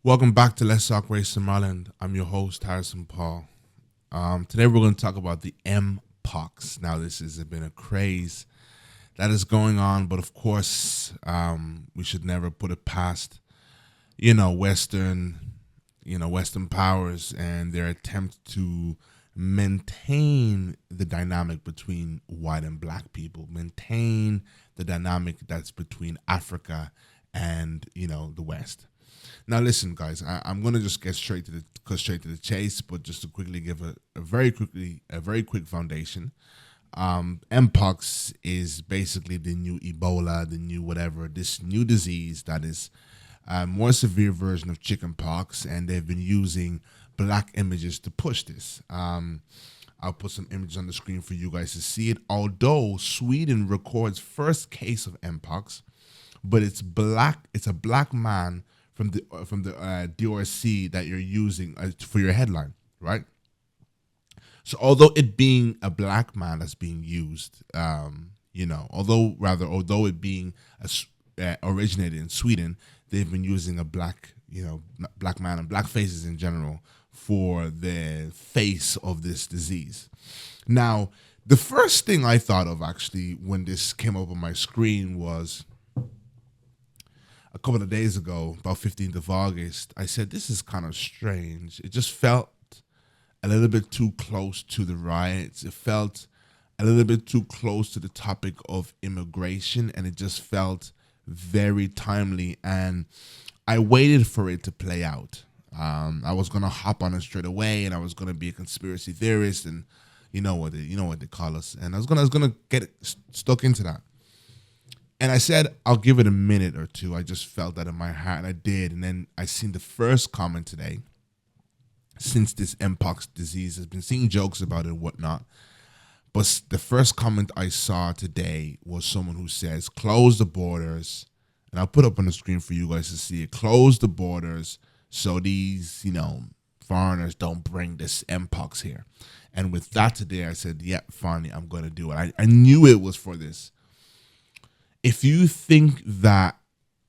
Welcome back to Let's Talk Race Ireland. I'm your host, Harrison Paul. Today we're going to talk about the Mpox. Now, this has been a craze that is going on, but of course, we should never put it past, Western powers and their attempt to maintain the dynamic between white and black people, maintain the dynamic that's between Africa and, the West. Now, listen, guys. I'm gonna just get straight to the chase, but just to quickly give a very quick foundation. Mpox is basically the new Ebola, the new whatever, this new disease that is a more severe version of chickenpox, and they've been using black images to push this. I'll put some images on the screen for you guys to see it. Although Sweden records first case of Mpox, but it's black. It's a black man from the DRC that you're using for your headline, right? So although it being a black man that's being used, although it being originated in Sweden, they've been using a black man and black faces in general for the face of this disease. Now, the first thing I thought of actually when this came up on my screen was a couple of days ago, about 15th of August. I said, this is kind of strange. It just felt a little bit too close to the riots. It felt a little bit too close to the topic of immigration, and it just felt very timely. And I waited for it to play out. I was gonna hop on it straight away, and I was gonna be a conspiracy theorist, and you know what they call us. And I was gonna get stuck into that. And I said, I'll give it a minute or two. I just felt that in my heart, and I did. And then I seen the first comment today, since this Mpox disease has been seeing jokes about it and whatnot. But the first comment I saw today was someone who says, close the borders. And I'll put up on the screen for you guys to see it. Close the borders so these, foreigners don't bring this Mpox here. And with that today, I said, yeah, finally, I'm going to do it. I knew it was for this. If you think that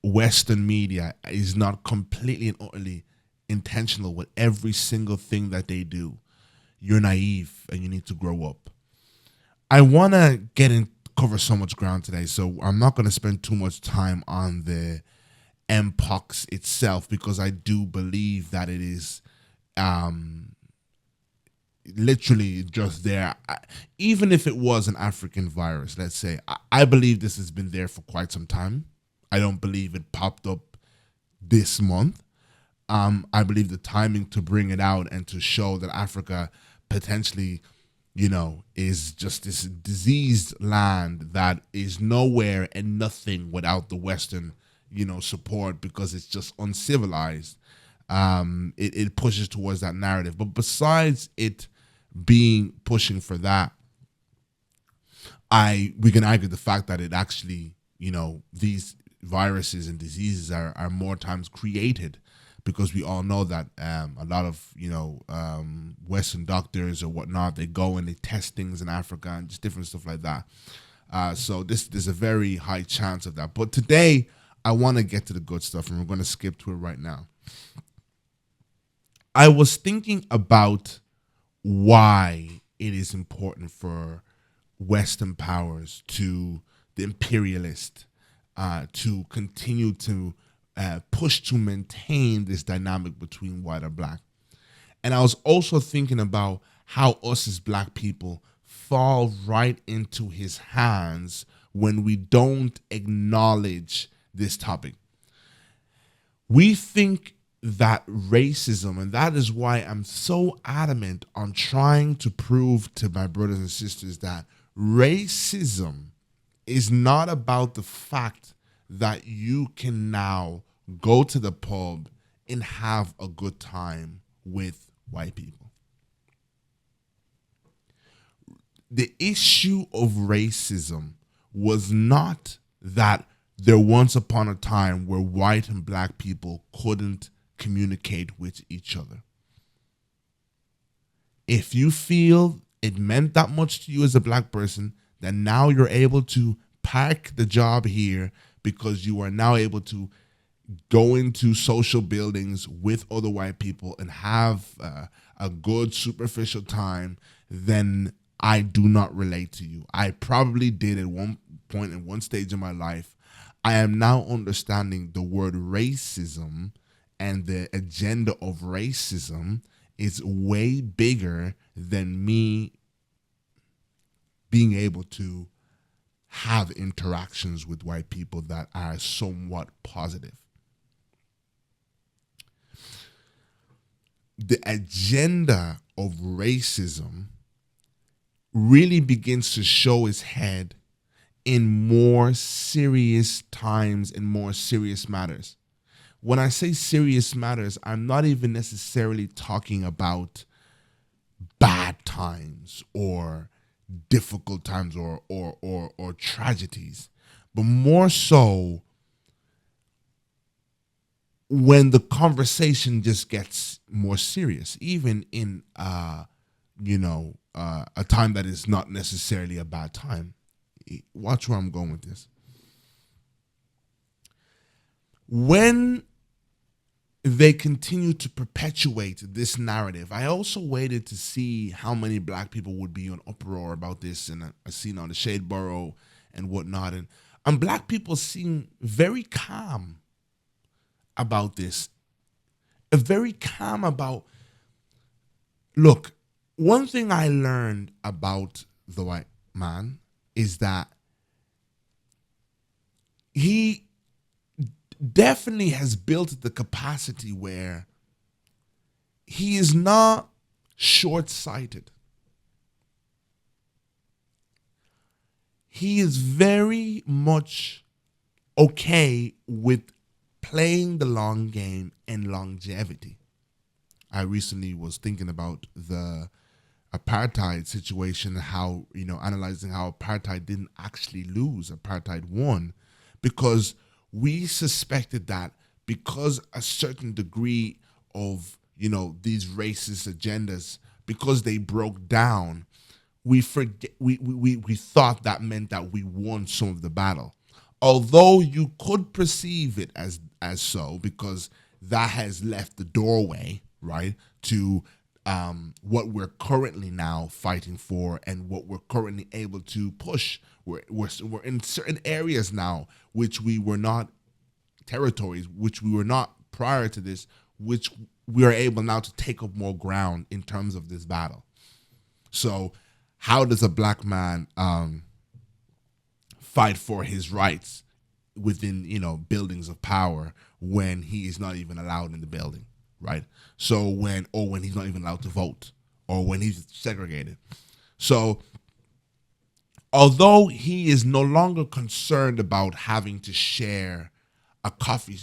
Western media is not completely and utterly intentional with every single thing that they do, you're naive and you need to grow up. I want to cover so much ground today, so I'm not going to spend too much time on the Mpox itself, because I do believe that it is literally just there. Even if it was an African virus, let's say, I believe this has been there for quite some time. I don't believe it popped up this month. I believe the timing to bring it out and to show that Africa potentially, is just this diseased land that is nowhere and nothing without the Western, support, because it's just uncivilized. It pushes towards that narrative. But besides it being pushing for that, we can argue the fact that it actually, these viruses and diseases are more times created, because we all know that a lot of Western doctors or whatnot, they go and they test things in Africa and just different stuff like that. So there's a very high chance of that. But today I want to get to the good stuff, and we're going to skip to it right now. I was thinking about why it is important for Western powers, to the imperialist, to continue to push to maintain this dynamic between white and black. And I was also thinking about how us as black people fall right into his hands when we don't acknowledge this topic. We think that racism, and that is why I'm so adamant on trying to prove to my brothers and sisters that racism is not about the fact that you can now go to the pub and have a good time with white people. The issue of racism was not that there once upon a time where white and black people couldn't communicate with each other. If you feel it meant that much to you as a black person, then now you're able to park the job here because you are now able to go into social buildings with other white people and have a good superficial time, then I do not relate to you. I probably did at one point in one stage of my life. I am now understanding the word racism and the agenda of racism is way bigger than me being able to have interactions with white people that are somewhat positive. The agenda of racism really begins to show its head in more serious times and more serious matters. When I say serious matters, I'm not even necessarily talking about bad times or difficult times or tragedies, but more so when the conversation just gets more serious, even in a time that is not necessarily a bad time. Watch where I'm going with this. When they continue to perpetuate this narrative, I also waited to see how many black people would be on uproar about this, and I seen on the Shade Borough and whatnot, and black people seem very calm about this. Very calm about, look, one thing I learned about the white man is that he definitely has built the capacity where he is not short-sighted. He is very much okay with playing the long game and longevity. I recently was thinking about the apartheid situation, how, analyzing how apartheid didn't actually lose, apartheid won, because we suspected that because a certain degree of, these racist agendas, because they broke down, we thought that meant that we won some of the battle. Although you could perceive it as so, because that has left the doorway, right, to what we're currently now fighting for and what we're currently able to push. We're in certain areas now which we were not, territories which we were not prior to this, which we are able now to take up more ground in terms of this battle. So how does a black man fight for his rights within, buildings of power when he is not even allowed in the building, right? So when he's not even allowed to vote, or when he's segregated. So although he is no longer concerned about having to share a coffee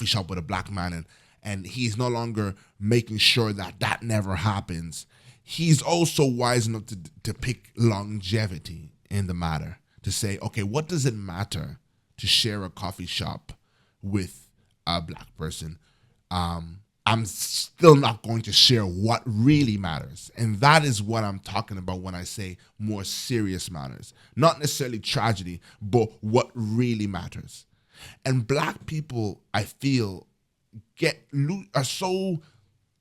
shop with a black man, and he's no longer making sure that never happens, he's also wise enough to pick longevity in the matter, to say, okay, what does it matter to share a coffee shop with a black person? I'm still not going to share what really matters. And that is what I'm talking about when I say more serious matters. Not necessarily tragedy, but what really matters. And black people, I feel, are so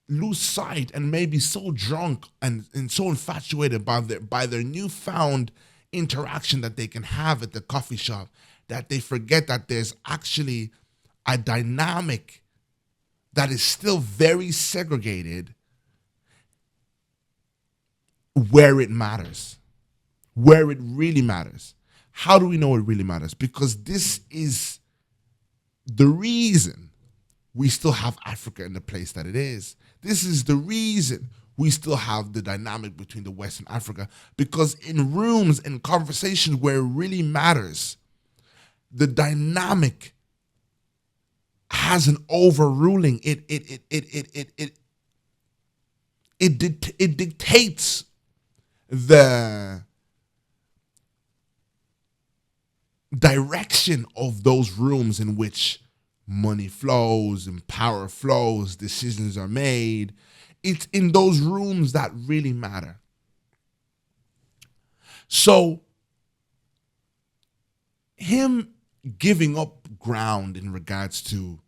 lose sight and maybe so drunk and so infatuated by their newfound interaction that they can have at the coffee shop, that they forget that there's actually a dynamic that is still very segregated where it matters, where it really matters. How do we know it really matters? Because this is the reason we still have Africa in the place that it is. This is the reason we still have the dynamic between the West and Africa, because in rooms and conversations where it really matters, the dynamic has an overruling. It dictates the direction of those rooms in which money flows and power flows, decisions are made. It's in those rooms that really matter. So him giving up ground in regards to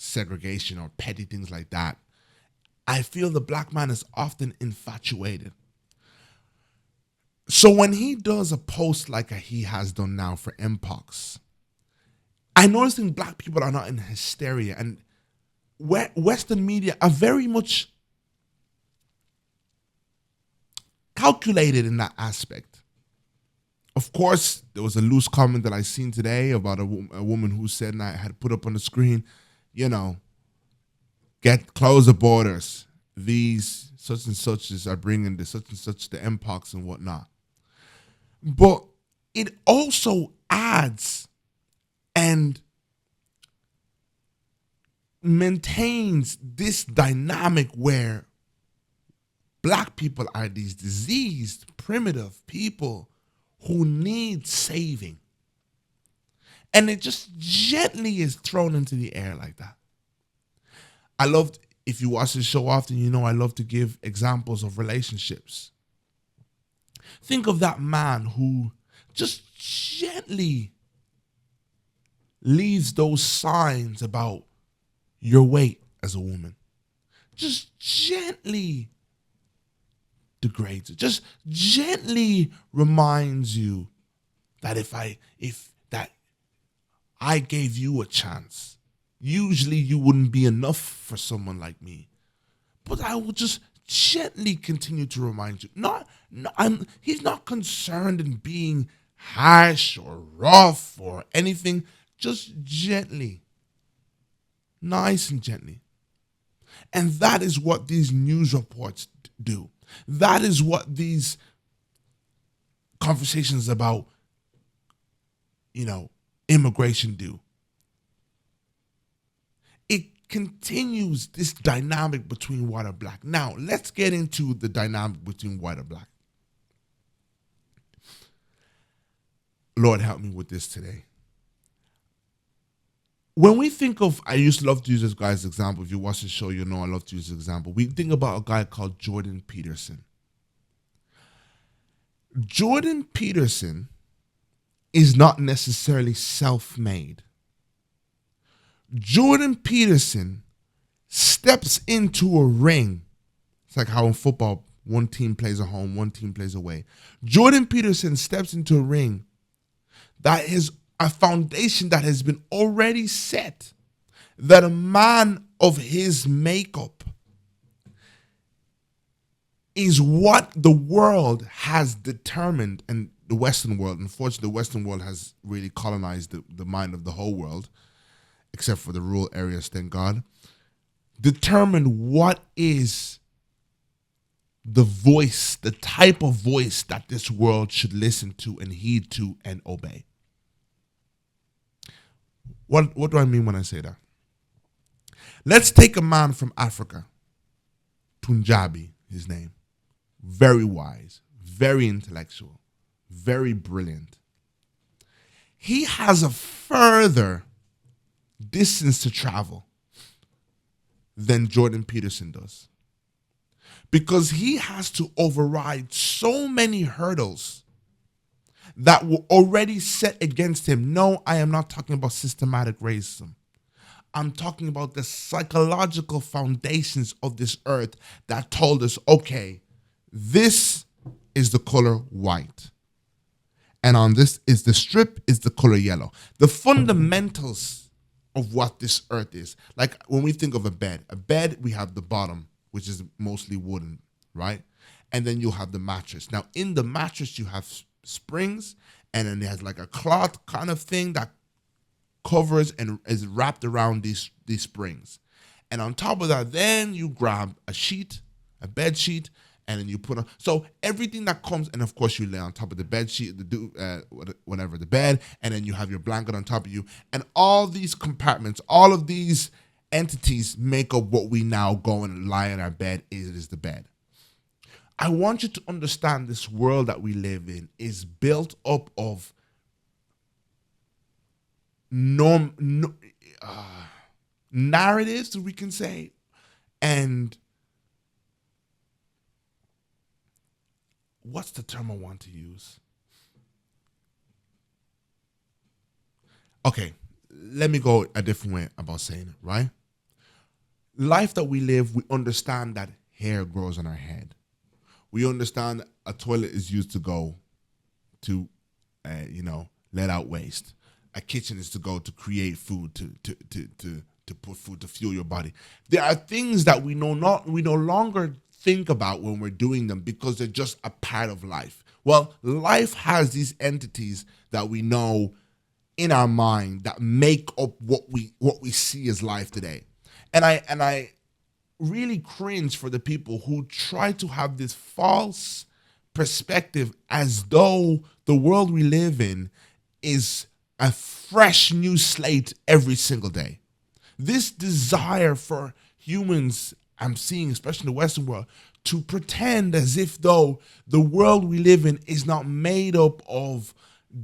segregation or petty things like that, I feel the black man is often infatuated. So when he does a post like he has done now for Mpox, I notice black people are not in hysteria, and Western media are very much calculated in that aspect. Of course, there was a loose comment that I seen today about a woman who said, and I had put up on the screen, close the borders. These such and such are bringing the such and such the Mpox and whatnot. But it also adds and maintains this dynamic where black people are these diseased, primitive people who need saving. And it just gently is thrown into the air like that. If you watch this show often, I love to give examples of relationships. Think of that man who just gently leaves those signs about your weight as a woman. Just gently degrades it. Just gently reminds you that if I gave you a chance, usually you wouldn't be enough for someone like me. But I will just gently continue to remind you. He's not concerned in being harsh or rough or anything. Just gently. Nice and gently. And that is what these news reports do. That is what these conversations about, immigration do. It continues this dynamic between white and black. Now, let's get into the dynamic between white and black. Lord, help me with this today. When we think of, I used to love to use this guy's example. If you watch the show, I love to use this example. We think about a guy called Jordan Peterson. Jordan Peterson is not necessarily self-made. Jordan Peterson steps into a ring. It's like how in football, one team plays at home, one team plays away. Jordan Peterson steps into a ring that is a foundation that has been already set, that a man of his makeup is what the world has determined, and the Western world, unfortunately, the Western world has really colonized the mind of the whole world, except for the rural areas, thank God, determined what is the voice, the type of voice that this world should listen to and heed to and obey. What do I mean when I say that? Let's take a man from Africa, Punjabi, his name. Very wise, very intellectual, very brilliant. He has a further distance to travel than Jordan Peterson does, because he has to override so many hurdles that were already set against him. No, I am not talking about systematic racism. I'm talking about the psychological foundations of this earth that told us, okay, this is the color white. And on this is the strip is the color yellow. The fundamentals of what this earth is. Like when we think of a bed, we have the bottom, which is mostly wooden, right? And then you have the mattress. Now in the mattress, you have springs, and then there's like a cloth kind of thing that covers and is wrapped around these springs. And on top of that, then you grab a sheet, a bed sheet, and then you put on. So everything that comes, and of course you lay on top of the bed sheet, the bed, and then you have your blanket on top of you. And all these compartments, all of these entities make up what we now go and lie in our bed. It is the bed. I want you to understand this world that we live in is built up of narratives, we can say, and what's the term I want to use? Okay, let me go a different way about saying it, right? life that we live, we understand that hair grows on our head. We understand a toilet is used to go to, let out waste. A kitchen is to go to create food, to put food to fuel your body. There are things that we no longer think about when we're doing them because they're just a part of life. Well, life has these entities that we know in our mind that make up what we see as life today. And I really cringe for the people who try to have this false perspective as though the world we live in is a fresh new slate every single day. This desire for humans, I'm seeing, especially in the Western world, to pretend as if though the world we live in is not made up of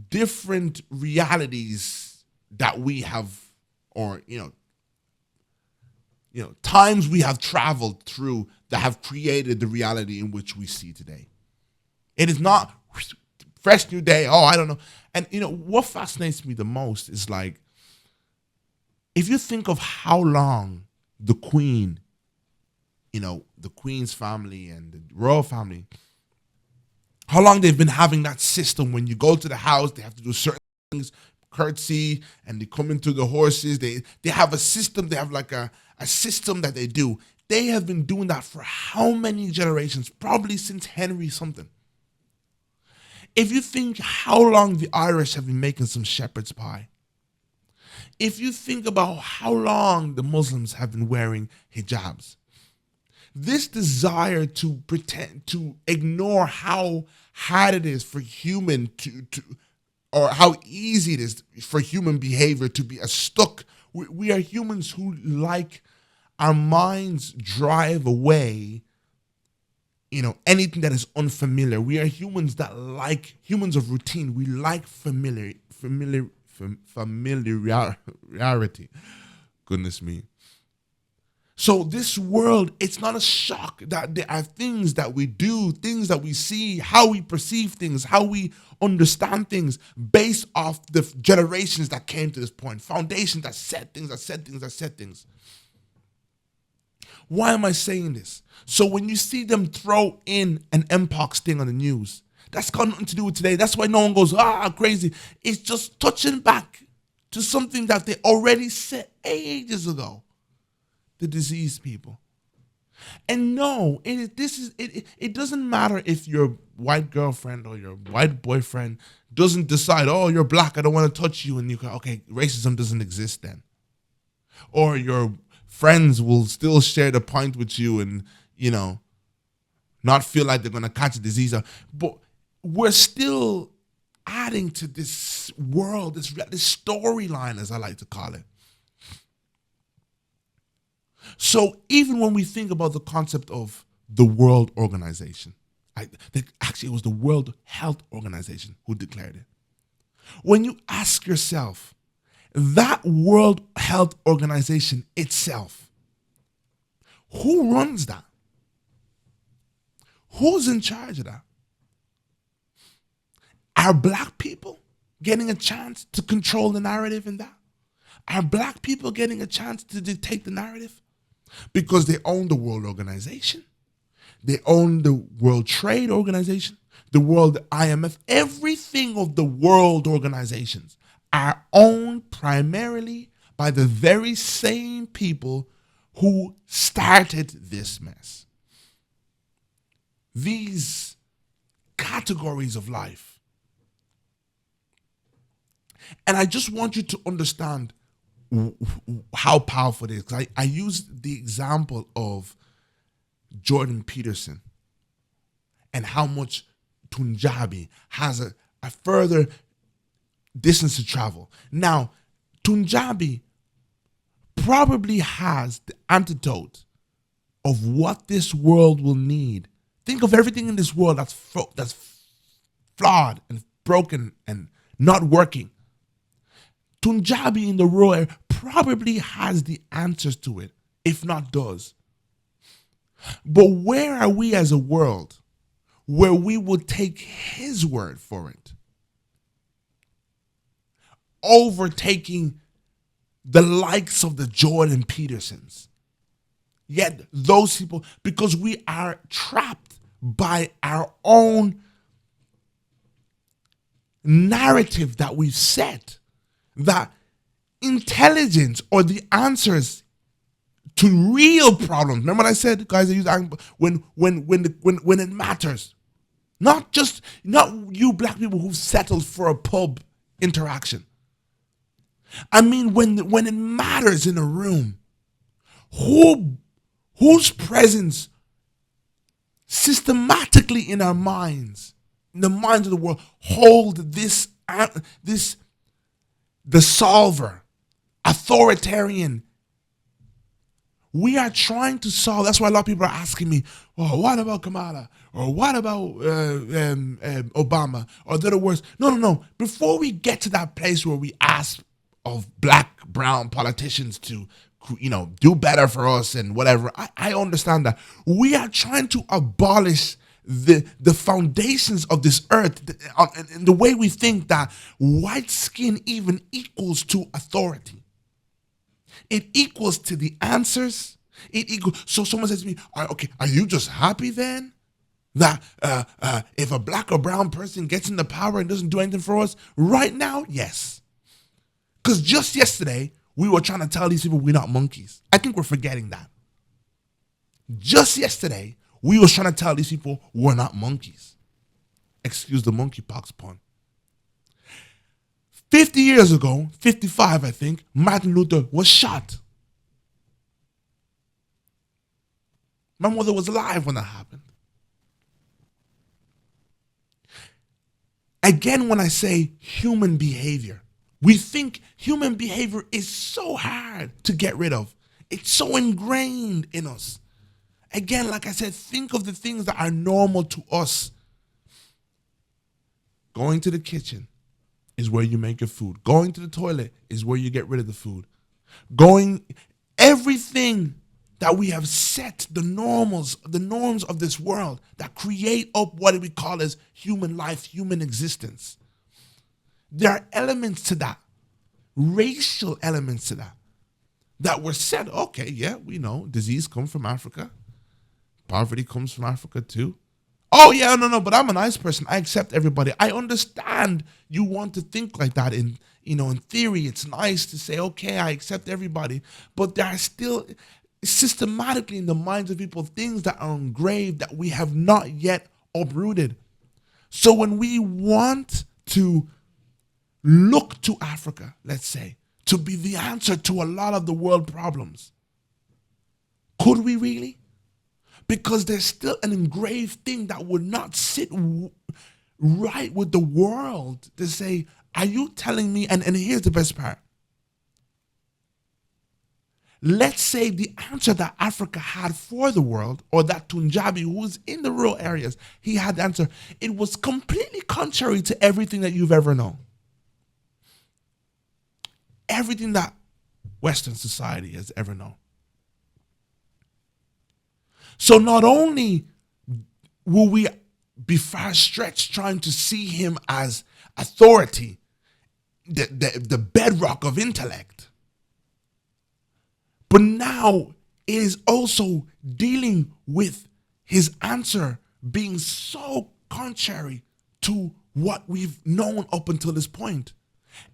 different realities that we have, or times we have traveled through that have created the reality in which we see today. It is not fresh new day. Oh, I don't know. And what fascinates me the most is, like, if you think of how long the Queen, the Queen's family and the royal family, how long they've been having that system. When you go to the house, they have to do certain things, curtsy, and they come into the horses. They have a system. They have like a system that they do. They have been doing that for how many generations? Probably since Henry something. If you think how long the Irish have been making some shepherd's pie, if you think about how long the Muslims have been wearing hijabs, this desire to pretend, to ignore how hard it is for human or how easy it is for human behavior to be stuck. We are humans who like our minds drive away anything that is unfamiliar. We are humans that like humans of routine. We like familiarity. Goodness me. So this world, it's not a shock that there are things that we do, things that we see, how we perceive things, how we understand things based off the generations that came to this point. Foundations that set things. Why am I saying this? So when you see them throw in an Mpox thing on the news, that's got nothing to do with today. That's why no one goes, crazy. It's just touching back to something that they already said ages ago. The diseased people. And no, it doesn't matter if your white girlfriend or your white boyfriend doesn't decide, oh, you're black, I don't want to touch you, and you go, okay, racism doesn't exist then. Or your friends will still share the pint with you and, not feel like they're going to catch a disease. But we're still adding to this world, this storyline, as I like to call it. So even when we think about the concept of the World Organization, actually it was the World Health Organization who declared it. When you ask yourself, that World Health Organization itself, who runs that? Who's in charge of that? Are black people getting a chance to control the narrative in that? Are black people getting a chance to dictate the narrative? Because they own the World Organization. They own the World Trade Organization, the World IMF. Everything of the world organizations are owned primarily by the very same people who started this mess. These categories of life. And I just want you to understand how powerful it is. Because I used the example of Jordan Peterson and how much Punjabi has a further distance to travel. Now, Punjabi probably has the antidote of what this world will need. Think of everything in this world that's flawed and broken and not working. Punjabi in the rural area probably has the answers to it, if not does. But where are we as a world where we would take his word for it, overtaking the likes of the Jordan Petersons? Yet those people, because we are trapped by our own narrative that we've set, that intelligence or the answers to real problems. Remember what I said, guys? I use when it matters, not you black people who've settled for a pub interaction. I mean, when it matters in a room, whose presence systematically in our minds, in the minds of the world, hold the solver, authoritarian. We are trying to solve. That's why a lot of people are asking me, "Oh, what about Kamala? Or what about Obama? Or they're the worst." No. Before we get to that place where we ask of black, brown politicians to, do better for us and whatever, I understand that we are trying to abolish the foundations of this earth, and the way we think that white skin even equals to authority. It equals to the answers. So someone says to me, "Okay, are you just happy then that if a black or brown person gets into power and doesn't do anything for us right now?" Yes, because just yesterday we were trying to tell these people we're not monkeys. I think we're forgetting that. Just yesterday we were trying to tell these people we're not monkeys. Excuse the monkeypox pun. 50 years ago, 55, I think, Martin Luther was shot. My mother was alive when that happened. Again, when I say human behavior, we think human behavior is so hard to get rid of. It's so ingrained in us. Again, like I said, think of the things that are normal to us. Going to the kitchen is where you make your food. Going to the toilet is where you get rid of the food. Everything that we have set, the norms of this world that create up what we call as human life, human existence. There are elements to that, racial elements to that were said, okay, yeah, we know disease comes from Africa. Poverty comes from Africa too. Oh, yeah, no, but I'm a nice person. I accept everybody. I understand you want to think like that. In theory, it's nice to say, okay, I accept everybody. But there are still systematically in the minds of people things that are engraved that we have not yet uprooted. So when we want to look to Africa, let's say, to be the answer to a lot of the world problems, could we really? Because there's still an engraved thing that would not sit right with the world to say, are you telling me, and here's the best part. Let's say the answer that Africa had for the world, or that Punjabi who was in the rural areas, he had the answer. It was completely contrary to everything that you've ever known. Everything that Western society has ever known. So not only will we be far stretched trying to see him as authority, the bedrock of intellect, but now it is also dealing with his answer being so contrary to what we've known up until this point.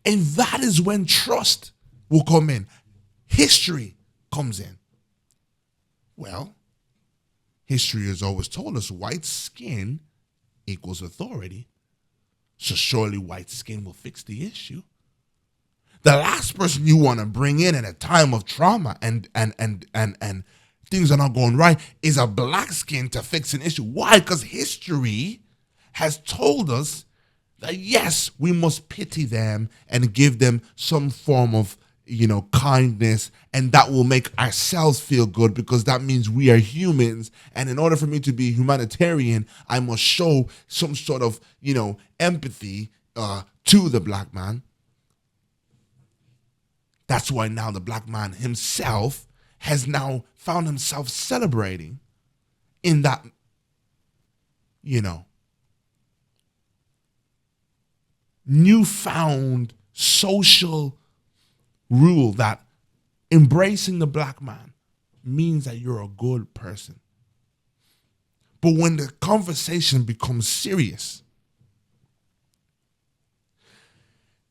And that is when trust will come in. History comes in. Well, history has always told us white skin equals authority. So surely white skin will fix the issue. The last person you want to bring in at a time of trauma and things are not going right is a black skin to fix an issue. Why? Because history has told us that yes, we must pity them and give them some form of kindness, and that will make ourselves feel good because that means we are humans. And in order for me to be humanitarian, I must show some sort of, empathy to the black man. That's why now the black man himself has now found himself celebrating in that, newfound social rule that embracing the black man means that you're a good person. But when the conversation becomes serious,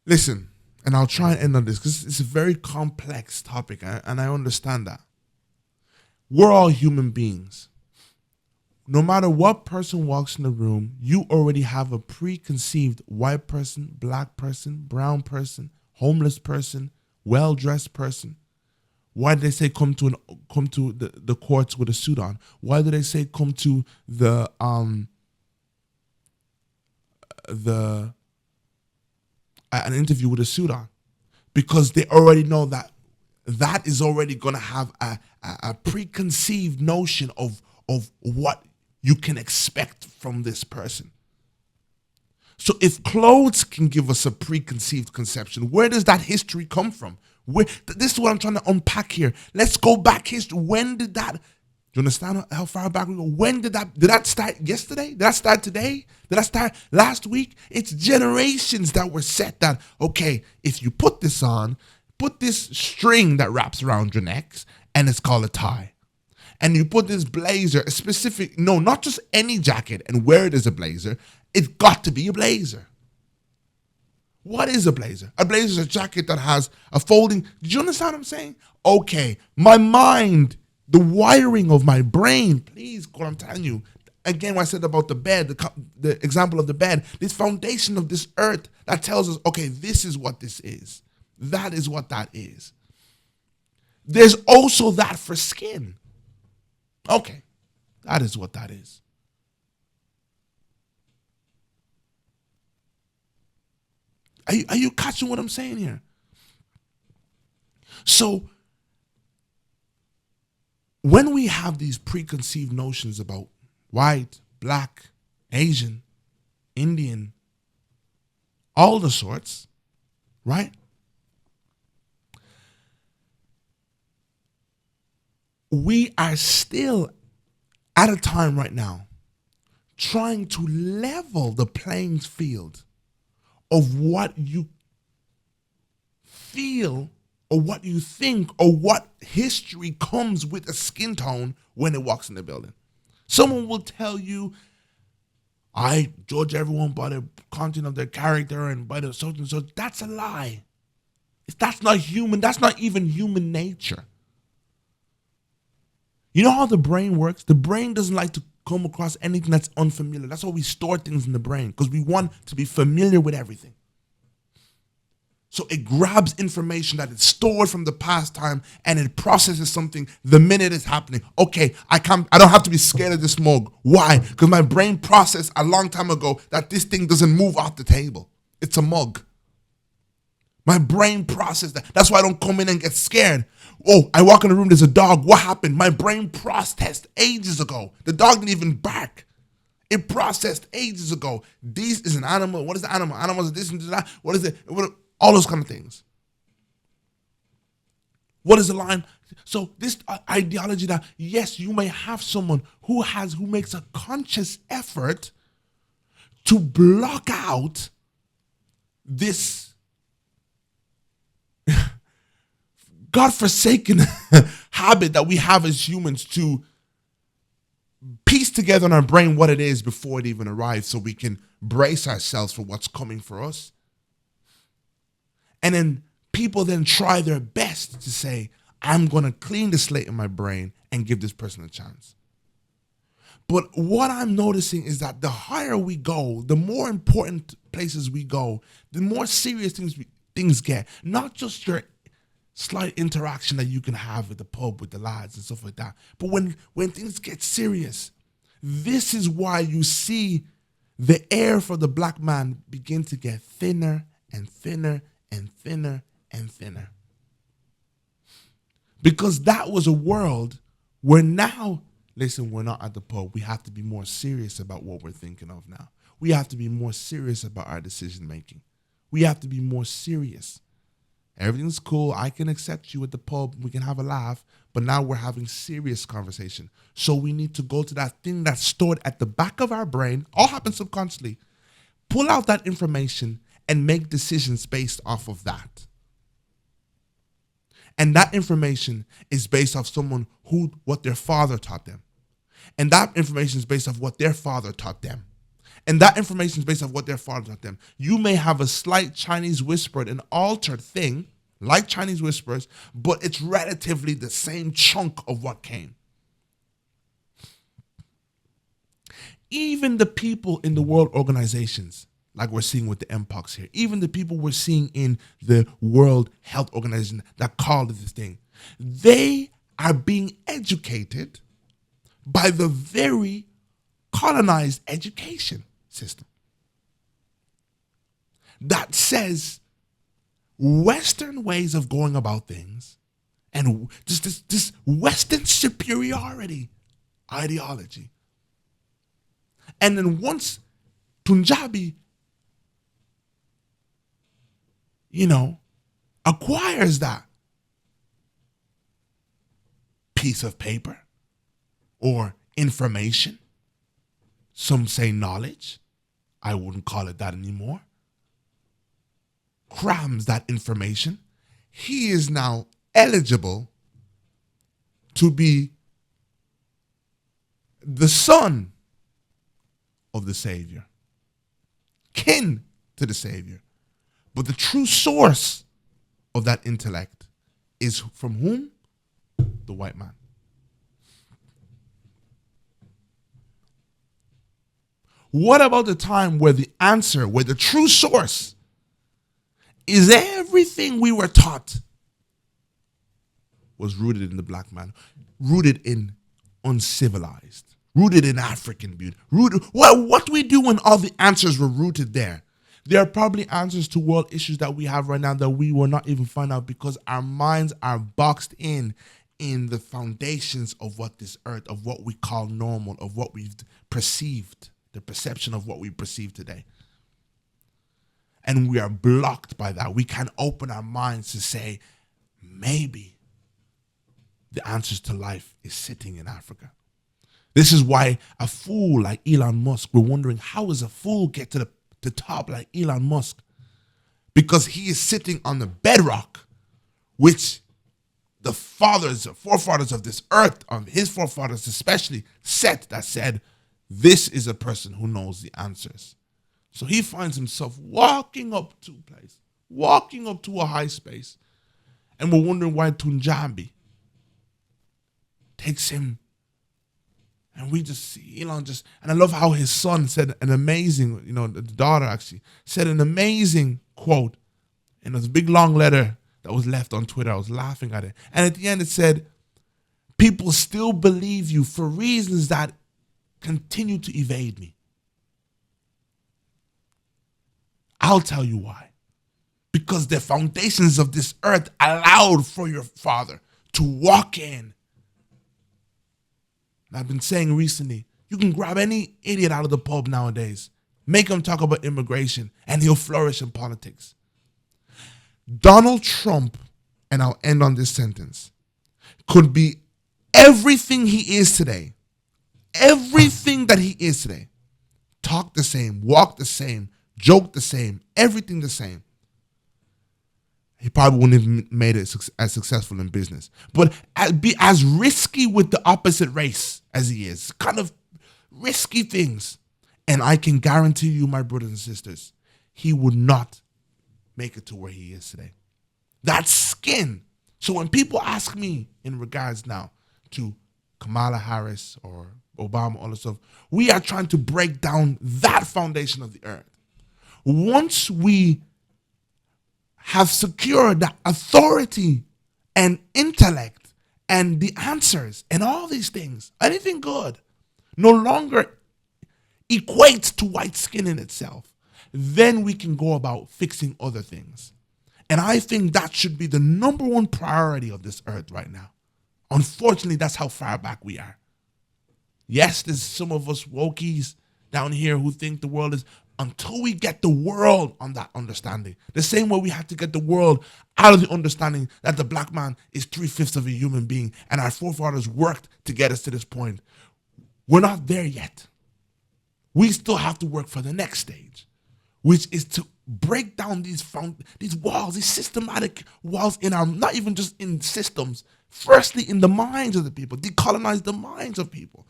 listen, and I'll try and end on this because it's a very complex topic, and I understand that. We're all human beings. No matter what person walks in the room, you already have a preconceived white person, black person, brown person, homeless person, well-dressed person. Why do they say come to the courts with a suit on? Why do they say come to an interview with a suit on? Because they already know that is already going to have a preconceived notion of what you can expect from this person. So if clothes can give us a preconceived conception, where does that history come from? This is what I'm trying to unpack here. Let's go back history. When did that, do you understand how far back we go? When did that start yesterday? Did that start today? Did that start last week? It's generations that were set that, okay, if you put this on, put this string that wraps around your neck and it's called a tie. And you put this blazer, a specific, no, not just any jacket, and wear it as a blazer. It's got to be a blazer. What is a blazer? A blazer is a jacket that has a folding. Do you understand what I'm saying? Okay, my mind, the wiring of my brain, please, what I'm telling you. Again, what I said about the bed, the example of the bed, this foundation of this earth that tells us, okay, this is what this is. That is what that is. There's also that for skin. Okay, that is what that is. Are you catching what I'm saying here? So, when we have these preconceived notions about white, black, Asian, Indian, all the sorts, right? We are still at a time right now trying to level the playing field of what you feel or what you think or what history comes with a skin tone when it walks in the building. Someone will tell you, I judge everyone by the content of their character and by the such and such. That's a lie. That's not human. That's not even human nature. You know how the brain works? The brain doesn't like to come across anything that's unfamiliar. That's why we store things in the brain, because we want to be familiar with everything. So it grabs information that is stored from the past time and it processes something the minute it's happening. Okay, I don't have to be scared of this mug. Why? Because my brain processed a long time ago that this thing doesn't move off the table. It's a mug. My brain processed that. That's why I don't come in and get scared. Oh, I walk in the room, there's a dog. What happened? My brain processed ages ago. The dog didn't even bark. It processed ages ago. This is an animal. What is the animal? Animals are this and that. What is it? All those kind of things. What is the line? So this ideology that, yes, you may have someone who makes a conscious effort to block out this godforsaken habit that we have as humans to piece together in our brain what it is before it even arrives so we can brace ourselves for what's coming for us. And then people then try their best to say, I'm going to clean the slate in my brain and give this person a chance. But what I'm noticing is that the higher we go, the more important places we go, the more serious things get. Not just your slight interaction that you can have at the pub with the lads and stuff like that. But when things get serious, this is why you see the air for the black man begin to get thinner and thinner and thinner and thinner. Because that was a world where now, listen, we're not at the pub. We have to be more serious about what we're thinking of now. We have to be more serious about our decision making. We have to be more serious. Everything's cool. I can accept you at the pub. We can have a laugh. But now we're having serious conversation. So we need to go to that thing that's stored at the back of our brain. All happens subconsciously. Pull out that information and make decisions based off of that. And that information is based off what their father taught them. And that information is based off what their father taught them. And that information is based off what their father taught them. You may have a slight Chinese whispered and altered thing, like Chinese whispers, but it's relatively the same chunk of what came. Even the people in the world organizations, like we're seeing with the Mpox here, even the people we're seeing in the World Health Organization that called it this thing, they are being educated by the very colonized education system that says Western ways of going about things and just this Western superiority ideology. And then once Punjabi, acquires that piece of paper or information, some say knowledge, I wouldn't call it that anymore, crams that information, he is now eligible to be the son of the Savior, kin to the Savior. But the true source of that intellect is from whom? The white man. What about the time where the answer, where the true source is everything we were taught was rooted in the black man, rooted in uncivilized, rooted in African beauty, rooted, what we do when all the answers were rooted there? There are probably answers to world issues that we have right now that we will not even find out because our minds are boxed in the foundations of what this earth, of what we call normal, of what we've perceived, the perception of what we perceive today. And we are blocked by that. We can't open our minds to say, maybe the answers to life is sitting in Africa. This is why a fool like Elon Musk, we're wondering, how does a fool get to the top like Elon Musk? Because he is sitting on the bedrock which the forefathers of this earth, his forefathers especially, set that said, this is a person who knows the answers. So he finds himself walking up to a place, walking up to a high space, and we're wondering why Punjabi takes him. And we just see Elon and I love how his son said an amazing, the daughter actually said an amazing quote in this big long letter that was left on Twitter. I was laughing at it. And at the end it said, people still believe you for reasons that continue to evade me. I'll tell you why. Because the foundations of this earth allowed for your father to walk in. And I've been saying recently, you can grab any idiot out of the pub nowadays, make him talk about immigration, and he'll flourish in politics. Donald Trump, and I'll end on this sentence, could be everything he is today. Everything that he is today. Talk the same, walk the same, joke the same, everything the same. He probably wouldn't have made it as successful in business. But be as risky with the opposite race as he is. Kind of risky things. And I can guarantee you, my brothers and sisters, he would not make it to where he is today. That's skin. So when people ask me in regards now to Kamala Harris or Obama, all this stuff, we are trying to break down that foundation of the earth. Once we have secured the authority and intellect and the answers and all these things, anything good, no longer equates to white skin in itself, then we can go about fixing other things. And I think that should be the number one priority of this earth right now. Unfortunately, that's how far back we are. Yes, there's some of us wokies down here who think the world is, until we get the world on that understanding. The same way we had to get the world out of the understanding that the black man is 3/5 of a human being and our forefathers worked to get us to this point. We're not there yet. We still have to work for the next stage, which is to break down these walls, these systematic walls in our, not even just in systems, firstly in the minds of the people, decolonize the minds of people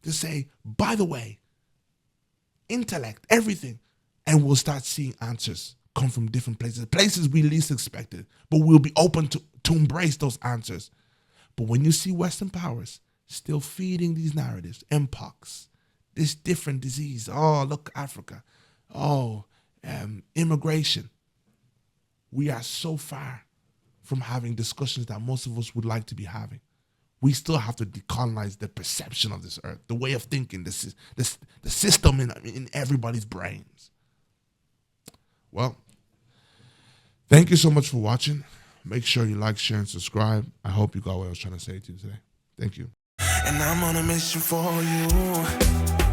to say, by the way, intellect, everything, and we'll start seeing answers come from different places we least expected, but we'll be open to embrace those answers. But when you see Western powers still feeding these narratives, Mpox, this different disease, oh, look, Africa, oh, immigration, we are so far from having discussions that most of us would like to be having. We still have to decolonize the perception of this earth, the way of thinking, the system in everybody's brains. Well, thank you so much for watching. Make sure you like, share, and subscribe. I hope you got what I was trying to say to you today. Thank you. And I'm on a mission for you.